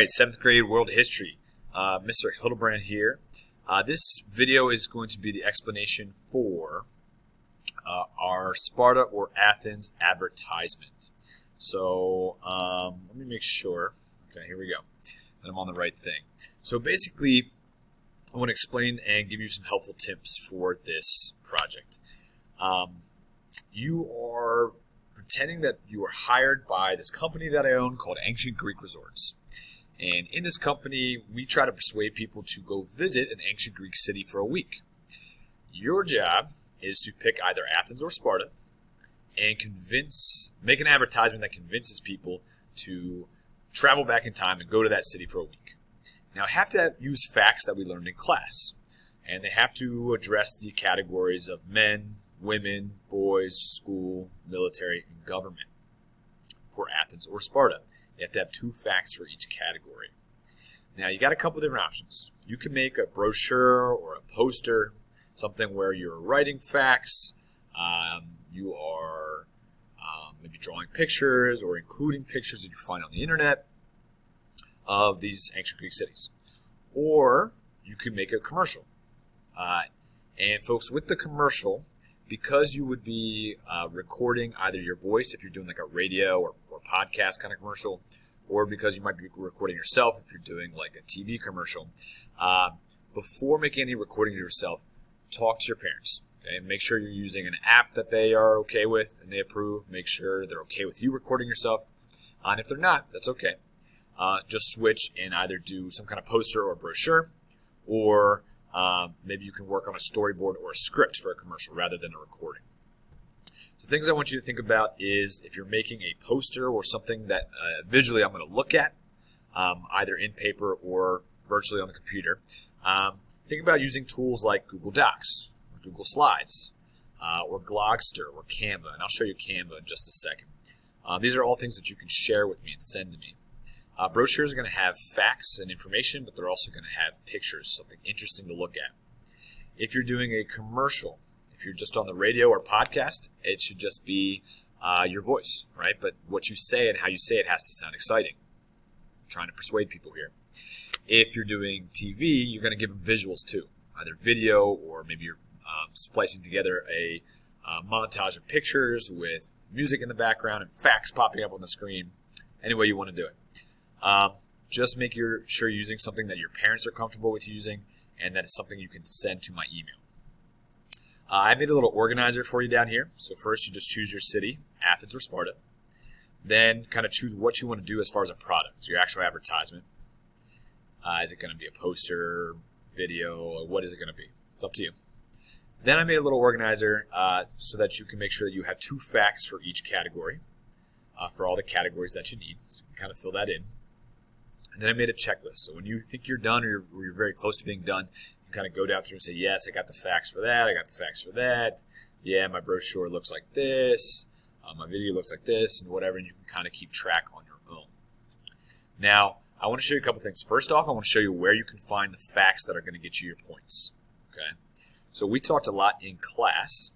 Alright, 7th grade world history. Mr. Hildebrand here. This video is going to be the explanation for our Sparta or Athens advertisement. So let me make sure. Okay, here we go. That I'm on the right thing. So basically, I want to explain and give you some helpful tips for this project. You are pretending that you are hired by this company that I own called Ancient Greek Resorts. And in this company, we try to persuade people to go visit an ancient Greek city for a week. Your job is to pick either Athens or Sparta and make an advertisement that convinces people to travel back in time and go to that city for a week. Now, I have to use facts that we learned in class, and they have to address the categories of men, women, boys, school, military, and government for Athens or Sparta. You have to have 2 facts for each category. Now, you got a couple different options. You can make a brochure or a poster, something where you're writing facts, you are maybe drawing pictures or including pictures that you find on the internet of these ancient Greek cities. Or you can make a commercial. And folks, with the commercial, because you would be recording either your voice if you're doing like a radio or podcast kind of commercial, or because you might be recording yourself if you're doing like a TV commercial, before making any recording of yourself, talk to your parents. Okay? Make sure you're using an app that they are okay with and they approve. Make sure they're okay with you recording yourself. And if they're not, that's okay. Just switch and either do some kind of poster or brochure, or maybe you can work on a storyboard or a script for a commercial rather than a recording. So things I want you to think about is if you're making a poster or something that visually I'm going to look at, either in paper or virtually on the computer, think about using tools like Google Docs, or Google Slides, or Glogster, or Canva. And I'll show you Canva in just a second. These are all things that you can share with me and send to me. Brochures are going to have facts and information, but they're also going to have pictures, something interesting to look at. If you're doing a commercial, if you're just on the radio or podcast, it should just be your voice, right? But what you say and how you say it has to sound exciting. I'm trying to persuade people here. If you're doing TV, you're going to give them visuals too, either video or maybe you're splicing together a montage of pictures with music in the background and facts popping up on the screen. Any way you want to do it. Just make sure you're using something that your parents are comfortable with using and that is something you can send to my email. I made a little organizer for you down here. So first you just choose your city, Athens or Sparta. Then kind of choose what you want to do as far as a product, so your actual advertisement. Is it going to be a poster, video, what is it going to be? It's up to you. Then I made a little organizer so that you can make sure that you have 2 facts for each category, for all the categories that you need. So you can kind of fill that in. And then I made a checklist. So when you think you're done or you're very close to being done, you kind of go down through and say, yes, I got the facts for that. I got the facts for that. Yeah, my brochure looks like this. My video looks like this, and whatever. And you can kind of keep track on your own. Now, I want to show you a couple things. First off, I want to show you where you can find the facts that are going to get you your points. Okay. So we talked a lot in class,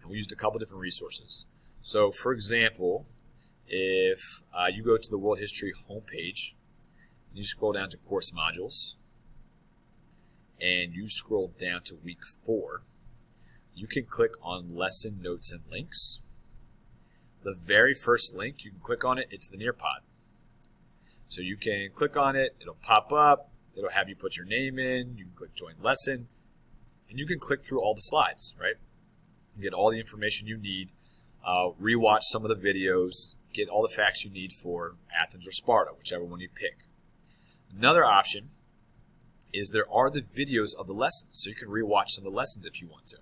and we used a couple different resources. So, for example, if you go to the World History homepage, and you scroll down to Course Modules, and you scroll down to Week 4, you can click on Lesson Notes and Links. The very first link, you can click on it, it's the Nearpod. So you can click on it, it'll pop up, it'll have you put your name in, you can click Join Lesson, and you can click through all the slides, right? You get all the information you need, rewatch some of the videos, get all the facts you need for Athens or Sparta, whichever one you pick. Another option is there are the videos of the lessons, so you can rewatch some of the lessons if you want to.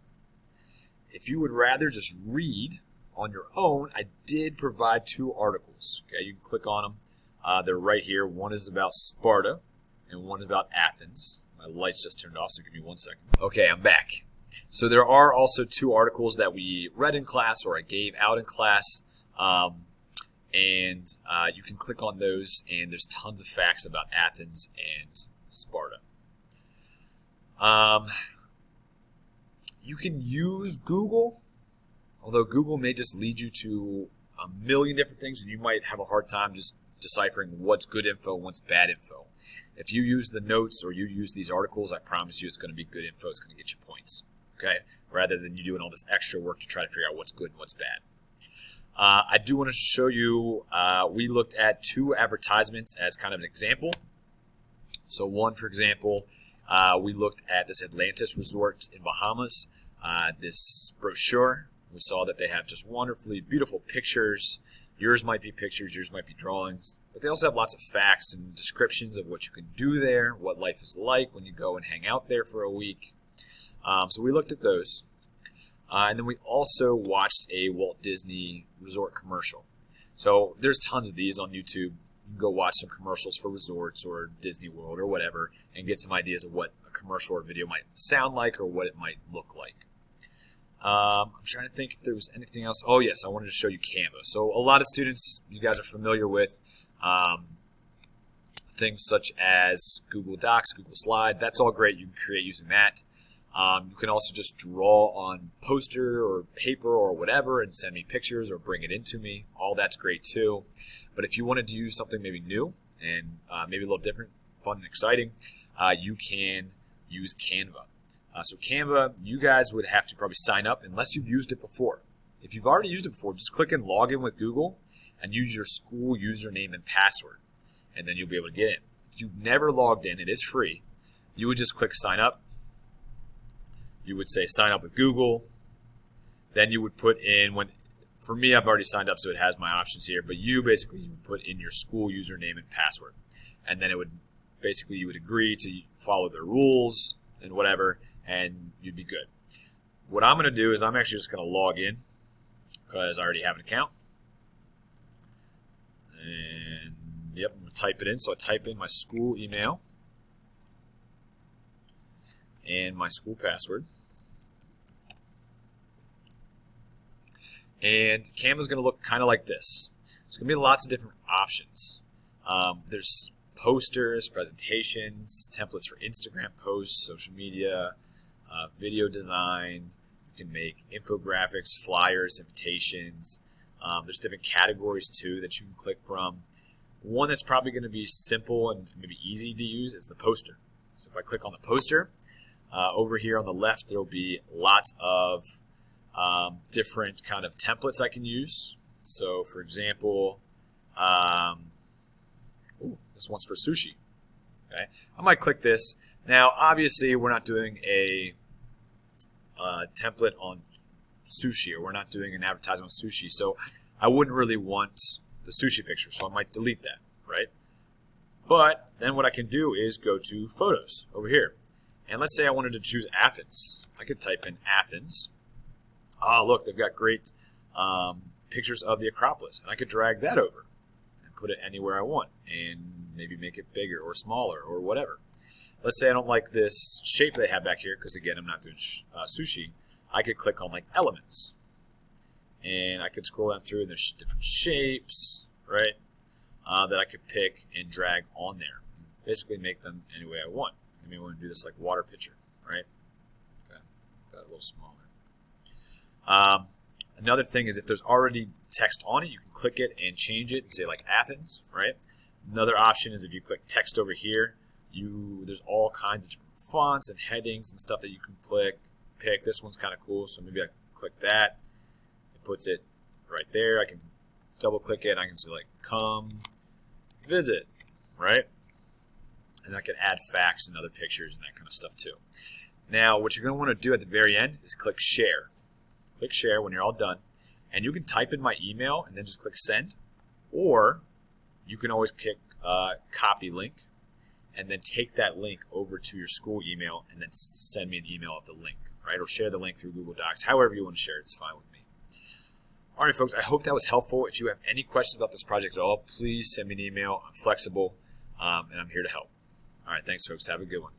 If you would rather just read on your own, I did provide 2 articles. Okay, you can click on them. They're right here. One is about Sparta and one is about Athens. My lights just turned off, so give me 1 second. Okay, I'm back. So there are also 2 articles that we read in class or I gave out in class. And you can click on those, and there's tons of facts about Athens and Sparta. You can use Google, although Google may just lead you to a million different things, and you might have a hard time just deciphering what's good info and what's bad info. If you use the notes or you use these articles, I promise you it's going to be good info. It's going to get you points, okay? Rather than you doing all this extra work to try to figure out what's good and what's bad. I do want to show you, we looked at 2 advertisements as kind of an example. So one, for example, we looked at this Atlantis resort in Bahamas, this brochure. We saw that they have just wonderfully beautiful pictures. Yours might be pictures, yours might be drawings, but they also have lots of facts and descriptions of what you can do there, what life is like when you go and hang out there for a week. So we looked at those. And then we also watched a Walt Disney resort commercial. So there's tons of these on YouTube. You can go watch some commercials for resorts or Disney World or whatever and get some ideas of what a commercial or video might sound like or what it might look like. I'm trying to think if there was anything else. Oh, yes, I wanted to show you Canva. So a lot of students, you guys are familiar with things such as Google Docs, Google Slide. That's all great. You can create using that. You can also just draw on poster or paper or whatever and send me pictures or bring it into me. All that's great too. But if you wanted to use something maybe new and maybe a little different, fun and exciting, you can use Canva. So Canva, you guys would have to probably sign up unless you've used it before. If you've already used it before, just click and log in with Google and use your school username and password, and then you'll be able to get in. If you've never logged in, it is free. You would just click sign up. You would say sign up with Google. Then you would put in, for me, I've already signed up, so it has my options here, but you would put in your school username and password. And then it would basically, you would agree to follow their rules and whatever, and you'd be good. What I'm going to do is I'm actually just going to log in because I already have an account. And yep, I'm going to type it in. So I type in my school email and my school password. And Canva's going to look kind of like this. There's going to be lots of different options. There's posters, presentations, templates for Instagram posts, social media, video design. You can make infographics, flyers, invitations. There's different categories too that you can click from. One that's probably going to be simple and maybe easy to use is the poster. So if I click on the poster, over here on the left there will be lots of different kind of templates I can use. So for example, this one's for sushi. Okay, I might click this. Now obviously we're not doing a template on sushi, or we're not doing an advertisement on sushi, so I wouldn't really want the sushi picture, so I might delete that, right? But then what I can do is go to photos over here, and let's say I wanted to choose Athens. I could type in Athens. Oh, look, they've got great pictures of the Acropolis, and I could drag that over and put it anywhere I want and maybe make it bigger or smaller or whatever. Let's say I don't like this shape they have back here because, again, I'm not doing sushi. I could click on like elements, and I could scroll down through, and there's different shapes, right, that I could pick and drag on there. Basically make them any way I want. Maybe I want to do this like water pitcher, right? Okay, got a little smaller. Another thing is if there's already text on it, you can click it and change it and say like Athens, right? Another option is if you click text over here, there's all kinds of different fonts and headings and stuff that you can pick. This one's kind of cool, so maybe I click that. It puts it right there. I can double click it and I can say like come visit, right? And I can add facts and other pictures and that kind of stuff too. Now what you're going to want to do at the very end is click share. Click share when you're all done, and you can type in my email and then just click send, or you can always click copy link and then take that link over to your school email and then send me an email of the link, right? Or share the link through Google Docs. However you want to share it, it's fine with me. All right, folks, I hope that was helpful. If you have any questions about this project at all, please send me an email. I'm flexible, and I'm here to help. All right, thanks, folks. Have a good one.